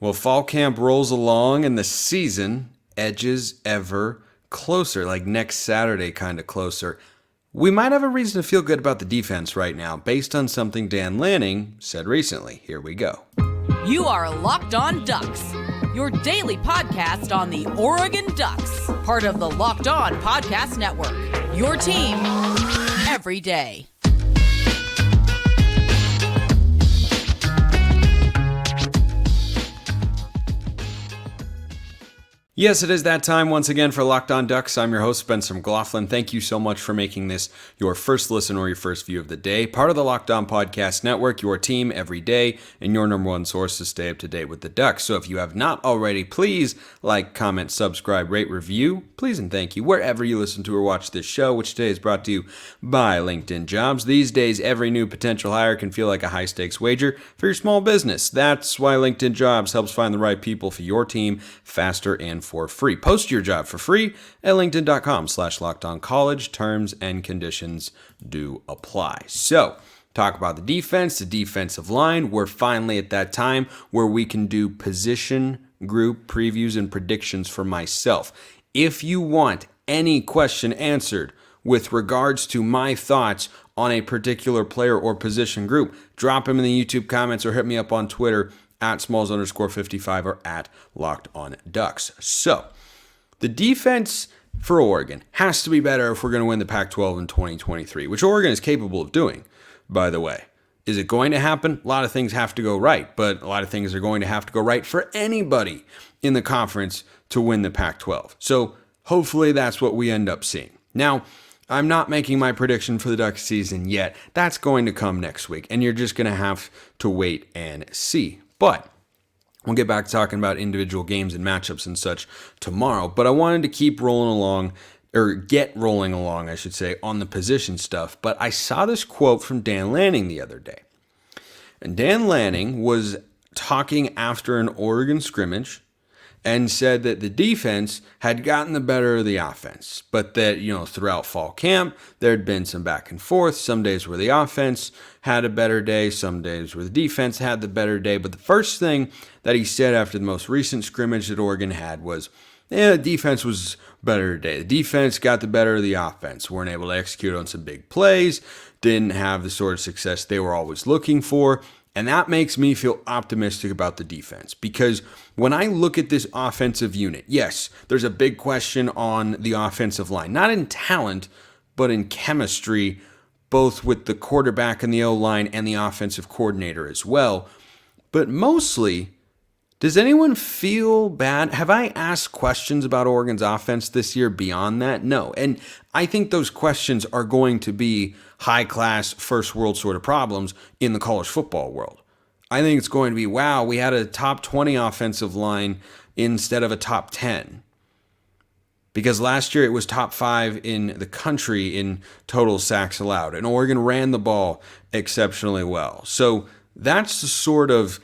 Well, fall camp rolls along and the season edges ever closer, like next Saturday kind of closer. We might have a reason to feel good about the defense right now based on something Dan Lanning said recently. Here we go. You are Locked On Ducks, your daily podcast on the Oregon Ducks, part of the Locked On Podcast Network, your team every day. Yes, it is that time once again for Locked On Ducks. I'm your host, Spencer McLaughlin. Thank you so much for making this your first listen or your first view of the day. Part of the Locked On Podcast Network, your team every day, and your number one source to stay up to date with the Ducks. So if you have not already, please like, comment, subscribe, rate, review. Please and thank you wherever you listen to or watch this show, which today is brought to you by LinkedIn Jobs. These days, every new potential hire can feel like a high-stakes wager for your small business. That's why LinkedIn Jobs helps find the right people for your team faster and for free. Post your job for free at linkedin.com/lockedoncollege. Terms and conditions do apply. So, talk about the defense, the defensive line. We're finally at that time where we can do position group previews and predictions for myself. If you want any question answered with regards to my thoughts on a particular player or position group, drop them in the YouTube comments or hit me up on Twitter at Smalls_55 or at Locked On Ducks. So, the defense for Oregon has to be better if we're going to win the Pac-12 in 2023, which Oregon is capable of doing, by the way. Is it going to happen? A lot of things have to go right, but a lot of things are going to have to go right for anybody in the conference to win the Pac-12. So, hopefully that's what we end up seeing. Now, I'm not making my prediction for the Ducks season yet. That's going to come next week, and you're just going to have to wait and see. But we'll get back to talking about individual games and matchups and such tomorrow. But I wanted to keep rolling along, or get rolling along, I should say, on the position stuff. But I saw this quote from Dan Lanning the other day. And Dan Lanning was talking after an Oregon scrimmage and said that the defense had gotten the better of the offense, but that, throughout fall camp, there had been some back and forth. Some days where the offense had a better day, some days where the defense had the better day. But the first thing that he said after the most recent scrimmage that Oregon had was, the defense was better today. The defense got the better of the offense, weren't able to execute on some big plays, didn't have the sort of success they were always looking for. And that makes me feel optimistic about the defense, because when I look at this offensive unit, yes, there's a big question on the offensive line, not in talent, but in chemistry, both with the quarterback and the O-line and the offensive coordinator as well. But mostly, does anyone feel bad? Have I asked questions about Oregon's offense this year beyond that? No. And I think those questions are going to be high-class, first-world sort of problems in the college football world. I think it's going to be, wow, we had a top 20 offensive line instead of a top 10. Because last year it was top 5 in the country in total sacks allowed, and Oregon ran the ball exceptionally well. So that's the sort of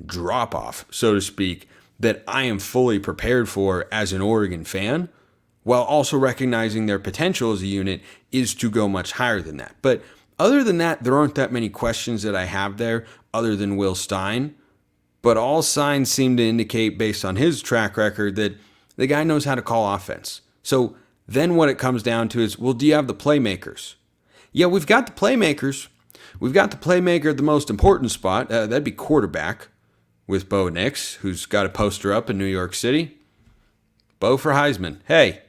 drop-off, so to speak, that I am fully prepared for as an Oregon fan, while also recognizing their potential as a unit is to go much higher than that. But other than that, there aren't that many questions that I have there other than Will Stein. But all signs seem to indicate, based on his track record, that the guy knows how to call offense. So then what it comes down to is, well, do you have the playmakers? Yeah, we've got the playmakers. We've got the playmaker at the most important spot. That'd be quarterback with Bo Nix, who's got a poster up in New York City. Bo for Heisman. Hey,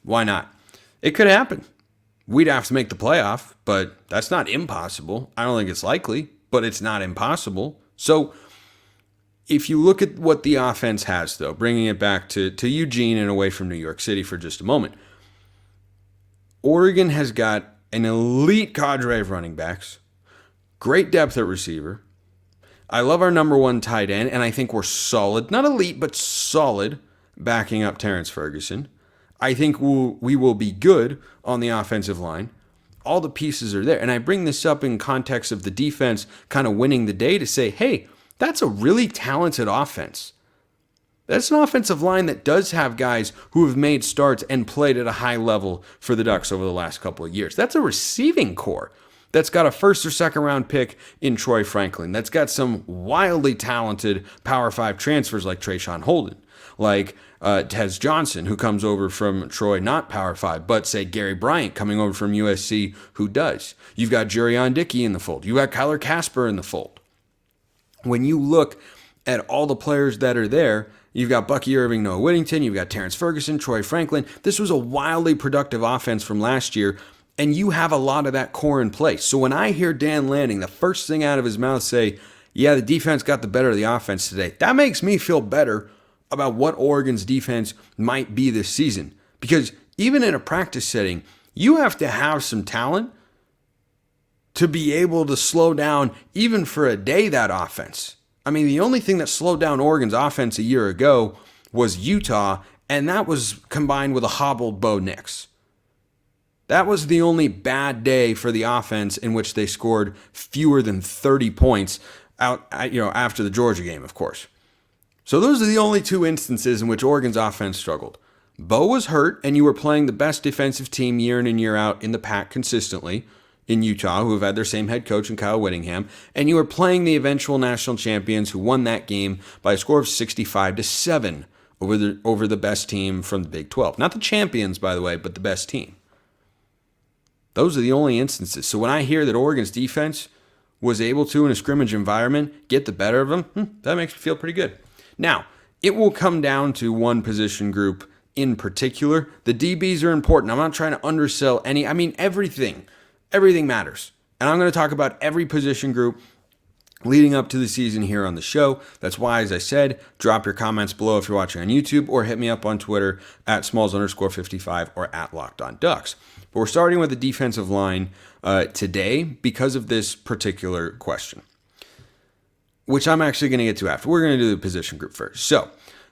why not? It could happen. We'd have to make the playoff, but that's not impossible. I don't think it's likely, but it's not impossible. So if you look at what the offense has, though, bringing it back to Eugene and away from New York City for just a moment, Oregon has got an elite cadre of running backs, great depth at receiver. I love our number one tight end, and I think we're solid, not elite, but solid, backing up Terrence Ferguson. I think we will be good on the offensive line. All the pieces are there. And I bring this up in context of the defense kind of winning the day to say, hey, that's a really talented offense. That's an offensive line that does have guys who have made starts and played at a high level for the Ducks over the last couple of years. That's a receiving core that's got a first or second round pick in Troy Franklin, that's got some wildly talented Power 5 transfers like Trayshawn Holden, like Tez Johnson, who comes over from Troy, not Power 5, but say Gary Bryant coming over from USC, who does. You've got Jerion Dickey in the fold. You've got Kyler Casper in the fold. When you look at all the players that are there, you've got Bucky Irving, Noah Whittington, you've got Terrence Ferguson, Troy Franklin. This was a wildly productive offense from last year, and you have a lot of that core in place. So when I hear Dan Lanning, the first thing out of his mouth say, yeah, the defense got the better of the offense today, that makes me feel better about what Oregon's defense might be this season. Because even in a practice setting, you have to have some talent to be able to slow down, even for a day, that offense. I mean, the only thing that slowed down Oregon's offense a year ago was Utah, and that was combined with a hobbled Bo Nix. That was the only bad day for the offense in which they scored fewer than 30 points after the Georgia game, of course. So those are the only two instances in which Oregon's offense struggled. Bo was hurt, and you were playing the best defensive team year in and year out in the Pac consistently in Utah, who have had their same head coach in Kyle Whittingham, and you were playing the eventual national champions who won that game by a score of 65-7 over the best team from the Big 12. Not the champions, by the way, but the best team. Those are the only instances. So when I hear that Oregon's defense was able to, in a scrimmage environment, get the better of them, that makes me feel pretty good. Now, it will come down to one position group in particular. The DBs are important. I'm not trying to undersell any. I mean, everything matters. And I'm going to talk about every position group leading up to the season here on the show. That's why, as I said, drop your comments below if you're watching on YouTube, or hit me up on Twitter at Smalls_55 or at Locked On Ducks. But we're starting with the defensive line today because of this particular question, which I'm actually going to get to after. We're going to do the position group first. So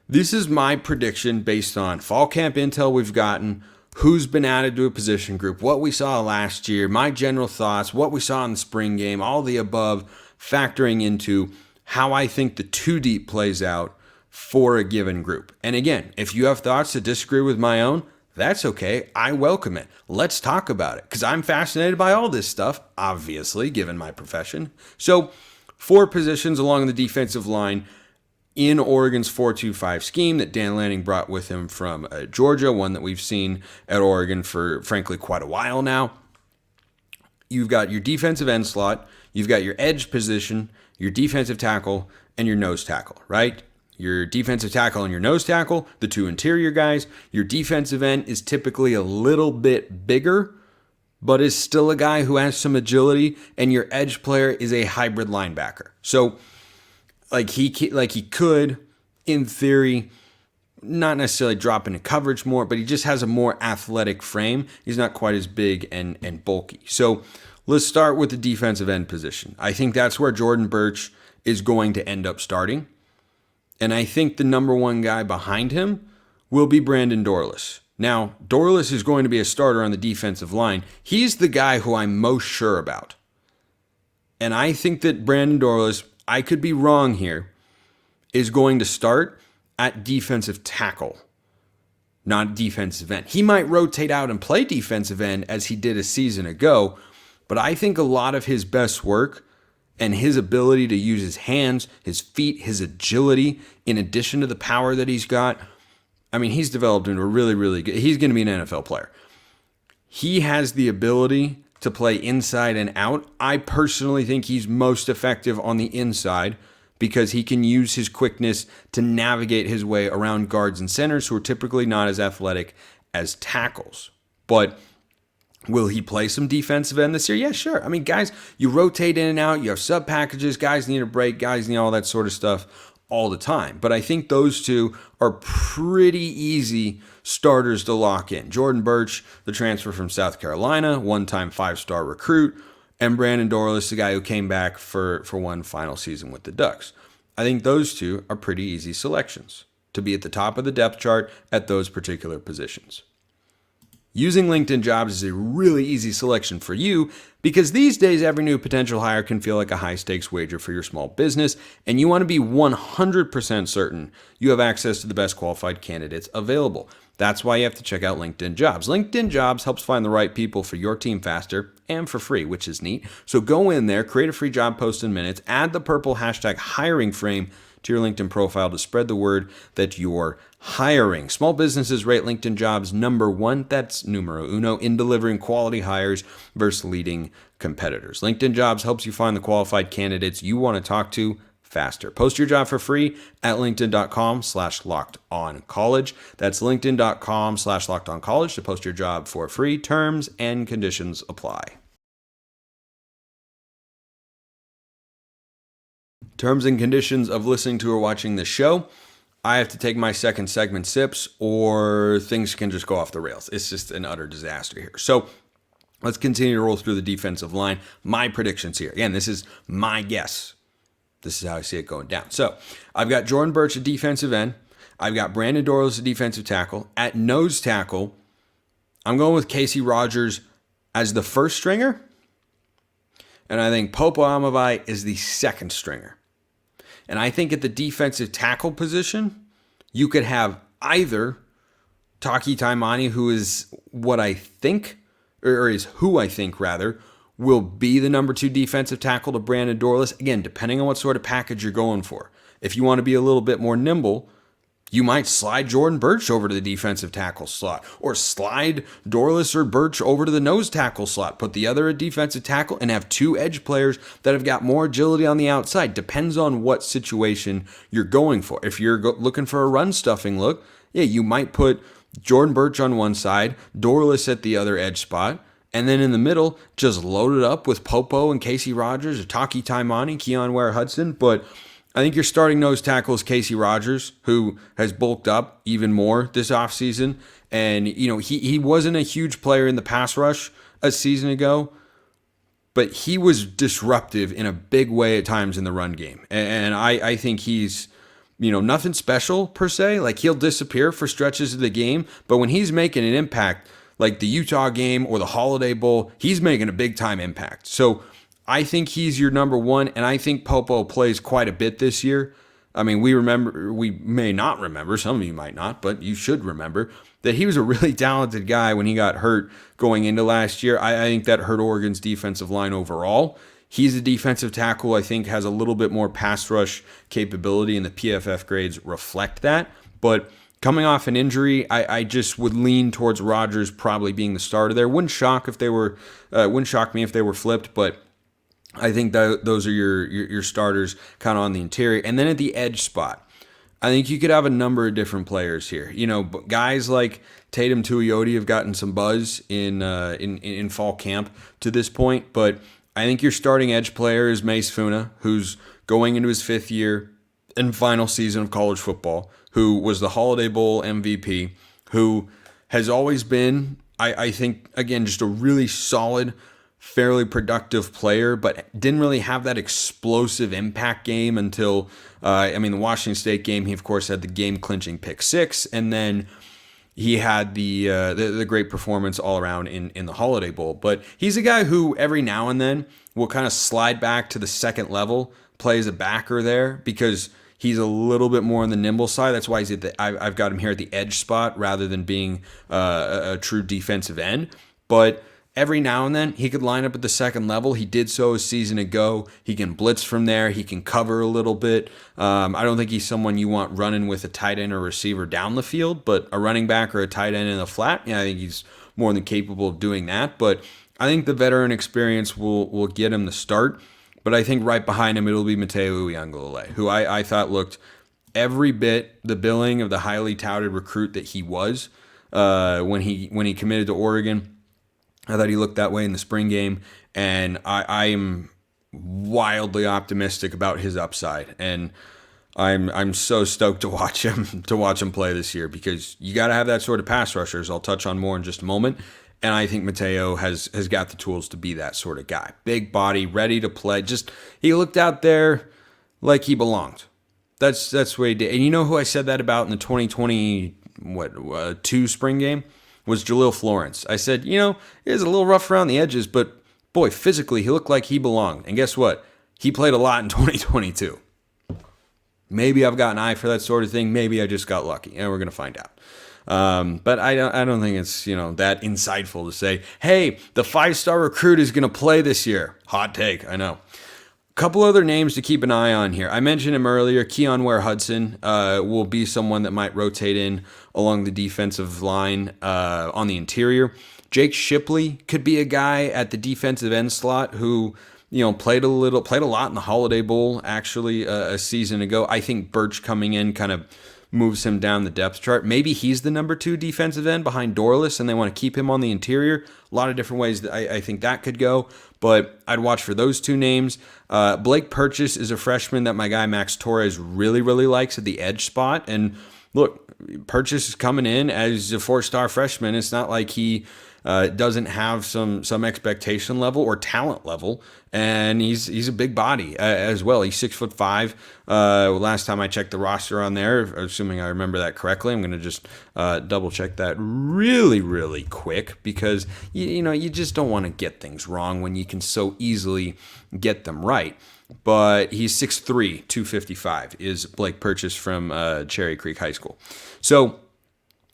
this is my prediction based on fall camp intel we've gotten, who's been added to a position group, what we saw last year, my general thoughts, what we saw in the spring game, all the above, factoring into how I think the two deep plays out for a given group. And again, if you have thoughts that disagree with my own, that's okay. I welcome it. Let's talk about it, because I'm fascinated by all this stuff, obviously, given my profession. So 4 positions along the defensive line in Oregon's 4-2-5 scheme that Dan Lanning brought with him from Georgia, one that we've seen at Oregon for, frankly, quite a while now. You've got your defensive end slot, you've got your edge position, your defensive tackle, and your nose tackle, right? Your defensive tackle and your nose tackle, the 2 interior guys. Your defensive end is typically a little bit bigger, but is still a guy who has some agility, and your edge player is a hybrid linebacker. So he could, in theory, not necessarily drop into coverage more, but he just has a more athletic frame. He's not quite as big and bulky. So let's start with the defensive end position. I think that's where Jordan Burch is going to end up starting. And I think the number one guy behind him will be Brandon Dorlus. Now, Dorlus is going to be a starter on the defensive line. He's the guy who I'm most sure about. And I think that Brandon Dorlus, I could be wrong here, is going to start at defensive tackle, not defensive end. He might rotate out and play defensive end as he did a season ago, but I think a lot of his best work and his ability to use his hands, his feet, his agility, in addition to the power that he's got, I mean, he's developed into a really, really good, he's going to be an NFL player. He has the ability to play inside and out. I personally think he's most effective on the inside because he can use his quickness to navigate his way around guards and centers who are typically not as athletic as tackles. But will he play some defensive end this year? Yeah, sure. I mean, guys, you rotate in and out. You have sub packages. Guys need a break. Guys need all that sort of stuff all the time. But I think those two are pretty easy starters to lock in. Jordan Burch, the transfer from South Carolina, one-time 5-star recruit, and Brandon Dorlus, the guy who came back for one final season with the Ducks. I think those two are pretty easy selections to be at the top of the depth chart at those particular positions. Using LinkedIn Jobs is a really easy selection for you because these days every new potential hire can feel like a high-stakes wager for your small business, and you want to be 100% certain you have access to the best qualified candidates available. That's why you have to check out LinkedIn Jobs. LinkedIn Jobs helps find the right people for your team faster and for free, which is neat. So go in there, create a free job post in minutes, add the purple hashtag hiring frame to your LinkedIn profile to spread the word that you're hiring. Small businesses rate LinkedIn Jobs number one, that's numero uno, in delivering quality hires versus leading competitors. LinkedIn Jobs helps you find the qualified candidates you want to talk to faster. Post your job for free at linkedin.com/lockedoncollege. That's linkedin.com/lockedoncollege to post your job for free. Terms and conditions apply. Terms and conditions of listening to or watching this show. I have to take my second segment sips or things can just go off the rails. It's just an utter disaster here. So let's continue to roll through the defensive line. My predictions here. Again, this is my guess. This is how I see it going down. So I've got Jordan Burch at defensive end. I've got Brandon Dorlus at defensive tackle. At nose tackle, I'm going with Casey Rogers as the first stringer. And I think Popo Aumavae is the second stringer. And I think at the defensive tackle position, you could have either Taki Taimani, who is what I think, or is who I think rather, will be the number 2 defensive tackle to Brandon Dorlus. Again, depending on what sort of package you're going for. If you want to be a little bit more nimble, you might slide Jordan Burch over to the defensive tackle slot, or slide Dorlus or Burch over to the nose tackle slot, put the other at defensive tackle, and have 2 edge players that have got more agility on the outside. Depends on what situation you're going for. If you're looking for a run stuffing look, yeah, you might put Jordan Burch on one side, Dorlus at the other edge spot, and then in the middle, just load it up with Popo and Casey Rogers or Taki Taimani, Keon Ware-Hudson. But I think your starting nose tackle is Casey Rogers, who has bulked up even more this offseason. And, you know, he wasn't a huge player in the pass rush a season ago, but he was disruptive in a big way at times in the run game. And I think he's, you know, nothing special per se. Like, he'll disappear for stretches of the game, but when he's making an impact, like the Utah game or the Holiday Bowl, he's making a big-time impact. So I think he's your number 1, and I think Popo plays quite a bit this year. I mean, we may not remember, some of you might not, but you should remember that he was a really talented guy when he got hurt going into last year. I think that hurt Oregon's defensive line overall. He's a defensive tackle, I think, has a little bit more pass rush capability, and the PFF grades reflect that. But coming off an injury, I just would lean towards Rodgers probably being the starter there. Wouldn't shock me if they were flipped, but I think those are your starters kind of on the interior. And then at the edge spot, I think you could have a number of different players here. You know, guys like Tatum Tuioti have gotten some buzz in fall camp to this point, but I think your starting edge player is Mace Funa, who's going into his 5th year and final season of college football, who was the Holiday Bowl MVP, who has always been, I think, again, just a really solid, fairly productive player, but didn't really have that explosive impact game until, the Washington State game. He, of course, had the game-clinching pick 6, and then he had the great performance all around in the Holiday Bowl. But he's a guy who every now and then will kind of slide back to the second level, play as a backer there, because he's a little bit more on the nimble side. That's why I've got him here at the edge spot rather than being a true defensive end. But every now and then, he could line up at the second level. He did so a season ago. He can blitz from there. He can cover a little bit. I don't think he's someone you want running with a tight end or receiver down the field, but a running back or a tight end in the flat, I think he's more than capable of doing that. But I think the veteran experience will get him the start. But I think right behind him, it'll be Mateo Uiagalelei, who I thought looked every bit the billing of the highly touted recruit that he was when he committed to Oregon. I thought he looked that way in the spring game, and I am wildly optimistic about his upside. And I'm so stoked to watch him play this year, because you got to have that sort of pass rushers. I'll touch on more in just a moment. And I think Mateo has got the tools to be that sort of guy. Big body, ready to play. Just, he looked out there like he belonged. That's what he did. And you know who I said that about in the 2022 spring game? was Jaleel Florence. I said, he was a little rough around the edges, but boy, physically, he looked like he belonged. And guess what? He played a lot in 2022. Maybe I've got an eye for that sort of thing. Maybe I just got lucky, and we're going to find out. But I don't think it's, that insightful to say, hey, the 5-star recruit is going to play this year. Hot take, I know. Couple other names to keep an eye on here. I mentioned him earlier. Keon Ware-Hudson will be someone that might rotate in along the defensive line on the interior. Jake Shipley could be a guy at the defensive end slot who, played a lot in the Holiday Bowl actually a season ago. I think Birch coming in kind of moves him down the depth chart. Maybe he's the number 2 defensive end behind Dorless, and they want to keep him on the interior. A lot of different ways that I think that could go, but I'd watch for those 2 names. Blake Purchase is a freshman that my guy Max Torres really, really likes at the edge spot. And look, Purchase is coming in as a 4-star freshman. It's not like he doesn't have some expectation level or talent level, and he's a big body as well. He's 6'5". Last time I checked the roster on there, assuming I remember that correctly, I'm going to just double check that really, really quick because you just don't want to get things wrong when you can so easily get them right. But he's 6'3", 255 is Blake Purchase from Cherry Creek High School. So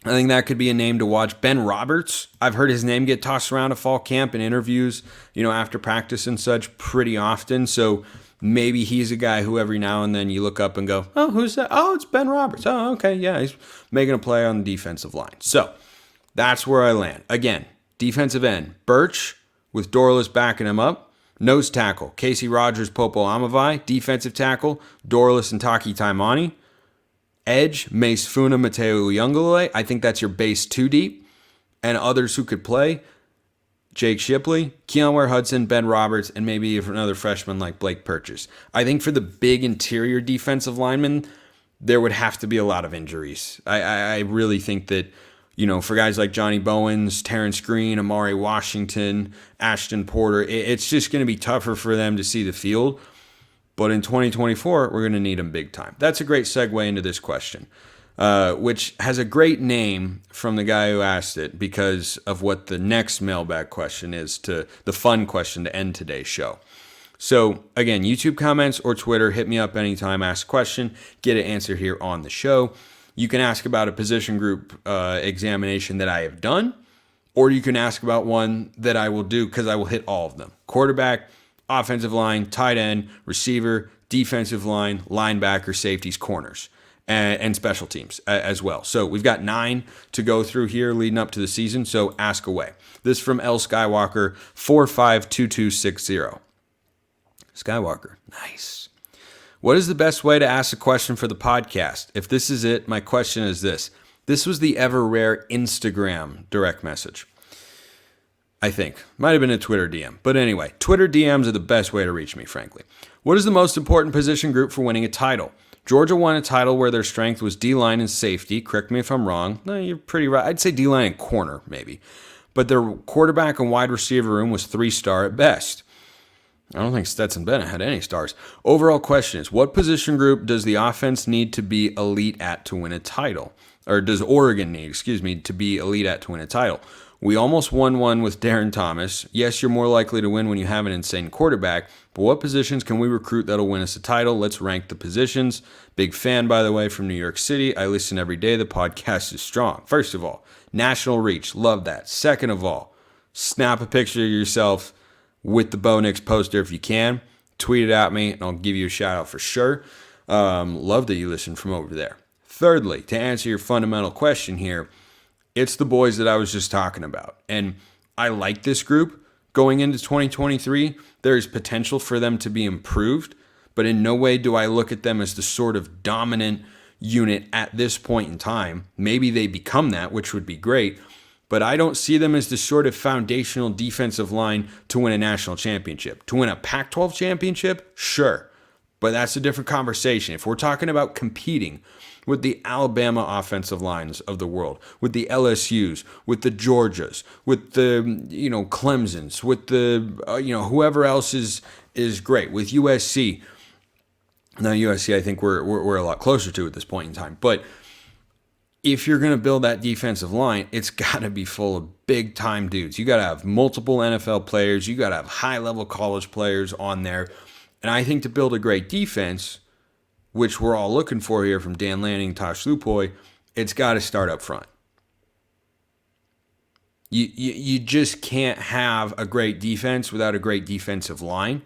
I think that could be a name to watch. Ben Roberts, I've heard his name get tossed around at fall camp and interviews, after practice and such pretty often. So maybe he's a guy who every now and then you look up and go, oh, who's that? Oh, it's Ben Roberts. Oh, okay, yeah, he's making a play on the defensive line. So that's where I land. Again, defensive end, Birch with Dorless backing him up. Nose tackle, Casey Rogers, Popo Amavai. Defensive tackle, Dorless and Taki Taimani. Edge, Mace Funa, Mateo Uyunglele. I think that's your base 2 deep. And others who could play, Jake Shipley, Keon Ware-Hudson, Ben Roberts, and maybe another freshman like Blake Purchase. I think for the big interior defensive linemen, there would have to be a lot of injuries. I really think that, for guys like Johnny Bowens, Terrence Green, Amari Washington, Ashton Porter, it's just going to be tougher for them to see the field. But in 2024, we're going to need them big time. That's a great segue into this question, which has a great name from the guy who asked it because of what the next mailbag question is, to the fun question to end today's show. So again, YouTube comments or Twitter, hit me up anytime, ask a question, get an answer here on the show. You can ask about a position group examination that I have done, or you can ask about one that I will do because I will hit all of them. Quarterback, offensive line, tight end, receiver, defensive line, linebacker, safeties, corners, and special teams as well. So we've got 9 to go through here leading up to the season, so ask away. This from L Skywalker, 452260. Skywalker, nice. What is the best way to ask a question for the podcast? If this is it, my question is this. This was the ever rare Instagram direct message. I think. Might have been a Twitter DM. But anyway, Twitter DMs are the best way to reach me, frankly. What is the most important position group for winning a title? Georgia won a title where their strength was D-line and safety. Correct me if I'm wrong. No, you're pretty right. I'd say D-line and corner, maybe. But their quarterback and wide receiver room was 3-star at best. I don't think Stetson Bennett had any stars. Overall question is, what position group does the offense need to be elite at to win a title? Or does Oregon need, to be elite at to win a title? We almost won one with Darren Thomas. Yes, you're more likely to win when you have an insane quarterback, but what positions can we recruit that'll win us a title? Let's rank the positions. Big fan, by the way, from New York City. I listen every day. The podcast is strong. First of all, national reach. Love that. Second of all, snap a picture of yourself with the Bo Nix poster if you can. Tweet it at me, and I'll give you a shout out for sure. Love that you listen from over there. Thirdly, to answer your fundamental question here, it's the boys that I was just talking about. And I like this group going into 2023. There is potential for them to be improved, but in no way do I look at them as the sort of dominant unit at this point in time. Maybe they become that, which would be great, but I don't see them as the sort of foundational defensive line to win a national championship. To win a Pac-12 championship, sure, but that's a different conversation. If we're talking about competing with the Alabama offensive lines of the world, with the LSUs, with the Georgias, with the Clemsons, with the whoever else is great, with USC. Now USC, I think we're a lot closer to at this point in time, but if you're going to build that defensive line, it's got to be full of big-time dudes. You got to have multiple NFL players. You got to have high-level college players on there. And I think to build a great defense, which we're all looking for here from Dan Lanning, Tosh Lupoy, it's got to start up front. You just can't have a great defense without a great defensive line.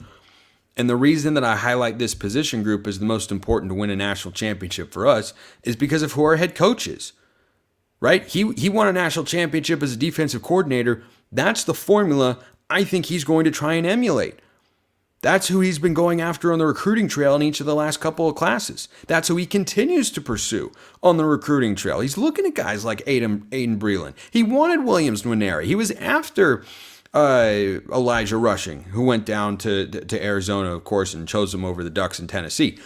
And the reason that I highlight this position group as the most important to win a national championship for us is because of who our head coach is, right? He won a national championship as a defensive coordinator. That's the formula I think he's going to try and emulate. That's who he's been going after on the recruiting trail in each of the last couple of classes. That's who he continues to pursue on the recruiting trail. He's looking at guys like Aiden Breland. He wanted Williams Nwaneri. He was after Elijah Rushing, who went down to Arizona, of course, and chose him over the Ducks in Tennessee.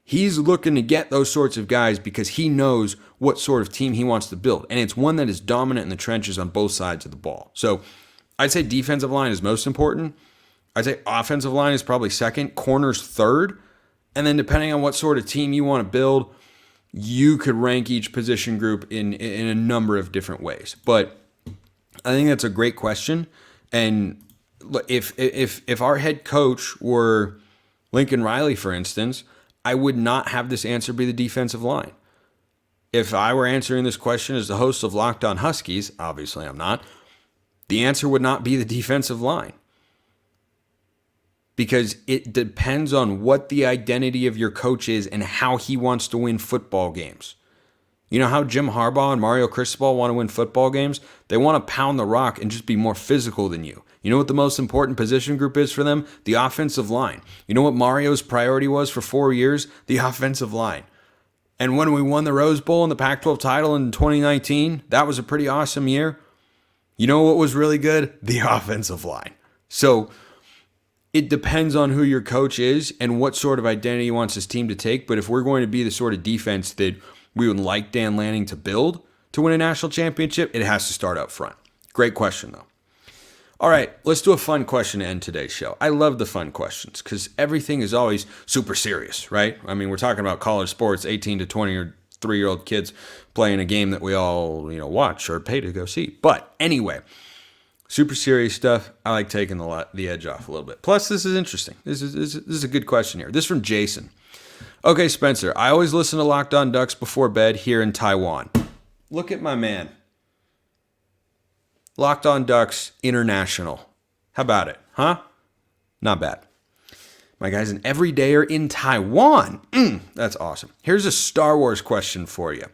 He's looking to get those sorts of guys because he knows what sort of team he wants to build. And it's one that is dominant in the trenches on both sides of the ball. So I'd say defensive line is most important. I'd say offensive line is probably second, corners third. And then depending on what sort of team you want to build, you could rank each position group in a number of different ways. But I think that's a great question. And if our head coach were Lincoln Riley, for instance, I would not have this answer be the defensive line. If I were answering this question as the host of Locked On Huskies, obviously I'm not, the answer would not be the defensive line. Because it depends on what the identity of your coach is and how he wants to win football games. You know how Jim Harbaugh and Mario Cristobal want to win football games? They want to pound the rock and just be more physical than you. You know what the most important position group is for them? The offensive line. You know what Mario's priority was for 4 years? The offensive line. And when we won the Rose Bowl and the Pac-12 title in 2019, that was a pretty awesome year. You know what was really good? The offensive line. So it depends on who your coach is and what sort of identity he wants his team to take. But if we're going to be the sort of defense that we would like Dan Lanning to build to win a national championship, it has to start up front. Great question, though. All right, let's do a fun question to end today's show. I love the fun questions because everything is always super serious, right? I mean, we're talking about college sports, 18 to 20 or 3-year-old kids playing a game that we all, watch or pay to go see. But anyway, super serious stuff. I like taking the edge off a little bit. Plus, this is interesting. This is a good question here. This is from Jason. Okay, Spencer, I always listen to Locked On Ducks before bed here in Taiwan. Look at my man. Locked On Ducks International. How about it, huh? Not bad. My guy's an everydayer in Taiwan. That's awesome. Here's a Star Wars question for you.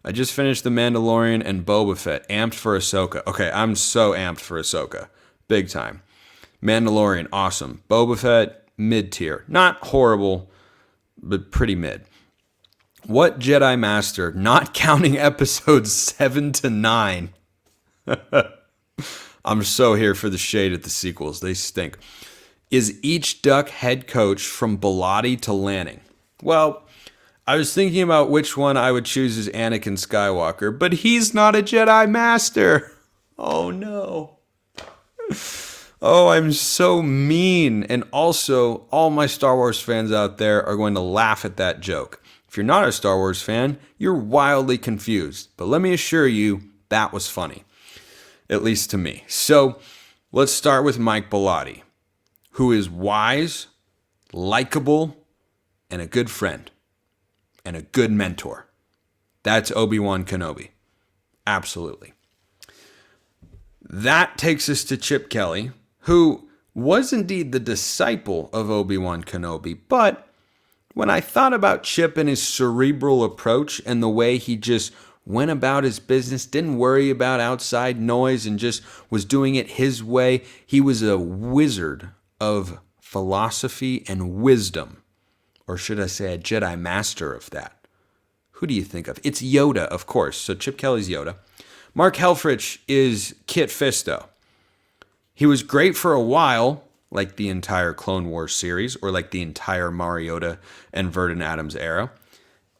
I just finished The Mandalorian and Boba Fett. Amped for Ahsoka. Okay, I'm so amped for Ahsoka. Big time. Mandalorian, awesome. Boba Fett, mid-tier. Not horrible, but pretty mid. What Jedi Master, not counting episodes 7 to 9? I'm so here for the shade at the sequels. They stink. Is each Duck head coach from Bellotti to Lanning? Well, I was thinking about which one I would choose as Anakin Skywalker, but he's not a Jedi Master. Oh, no. Oh, I'm so mean. And also, all my Star Wars fans out there are going to laugh at that joke. If you're not a Star Wars fan, you're wildly confused. But let me assure you, that was funny. At least to me. So, let's start with Mike Bellotti, who is wise, likable, and a good friend. And a good mentor. That's Obi-Wan Kenobi. Absolutely. That takes us to Chip Kelly, who was indeed the disciple of Obi-Wan Kenobi. But when I thought about Chip and his cerebral approach and the way he just went about his business, didn't worry about outside noise, and just was doing it his way, he was a wizard of philosophy and wisdom. Or should I say a Jedi master of that? Who do you think of? It's Yoda, of course. So Chip Kelly's Yoda. Mark Helfrich is Kit Fisto. He was great for a while, like the entire Clone Wars series, or like the entire Mariota and Vernon Adams era.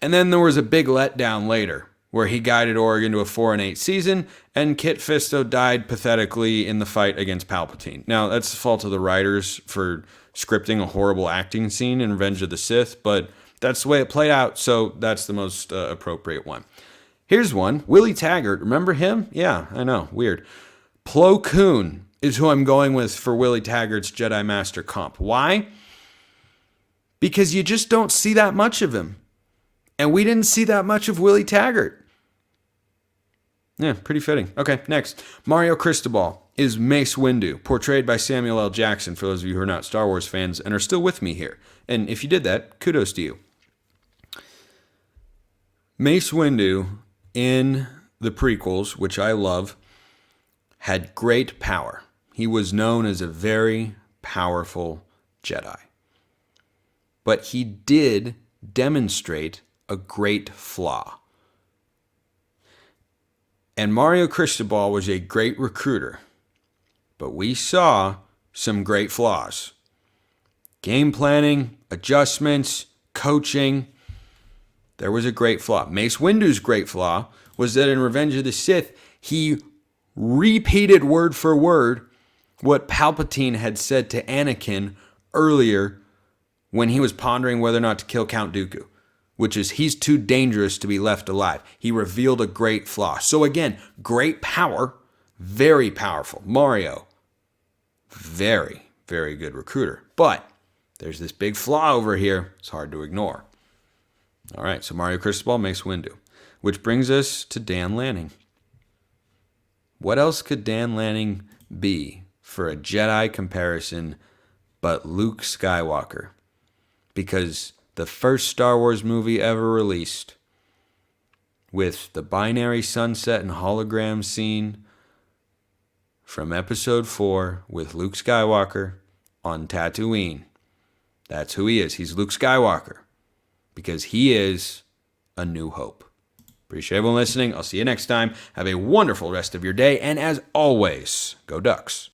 And then there was a big letdown later, where he guided Oregon to a 4-8 season, and Kit Fisto died pathetically in the fight against Palpatine. Now, that's the fault of the writers for scripting a horrible acting scene in Revenge of the Sith, but that's the way it played out, so that's the most appropriate one. Here's one. Willie Taggart. Remember him? Yeah, I know. Weird. Plo Koon is who I'm going with for Willie Taggart's Jedi Master comp. Why? Because you just don't see that much of him. And we didn't see that much of Willie Taggart. Yeah, pretty fitting. Okay, next. Mario Cristobal is Mace Windu, portrayed by Samuel L. Jackson, for those of you who are not Star Wars fans and are still with me here. And if you did that, kudos to you. Mace Windu, in the prequels, which I love, had great power. He was known as a very powerful Jedi. But he did demonstrate a great flaw. And Mario Cristobal was a great recruiter, but we saw some great flaws. Game planning, adjustments, coaching. There was a great flaw. Mace Windu's great flaw was that in Revenge of the Sith, he repeated word for word what Palpatine had said to Anakin earlier when he was pondering whether or not to kill Count Dooku, which is he's too dangerous to be left alive. He revealed a great flaw. So again, great power, very powerful. Mario, very, very good recruiter. But there's this big flaw over here. It's hard to ignore. All right, so Mario Cristobal, Mace Windu, which brings us to Dan Lanning. What else could Dan Lanning be for a Jedi comparison but Luke Skywalker? Because the first Star Wars movie ever released, with the binary sunset and hologram scene from Episode 4 with Luke Skywalker on Tatooine. That's who he is. He's Luke Skywalker because he is A New Hope. Appreciate everyone listening. I'll see you next time. Have a wonderful rest of your day. And as always, go Ducks.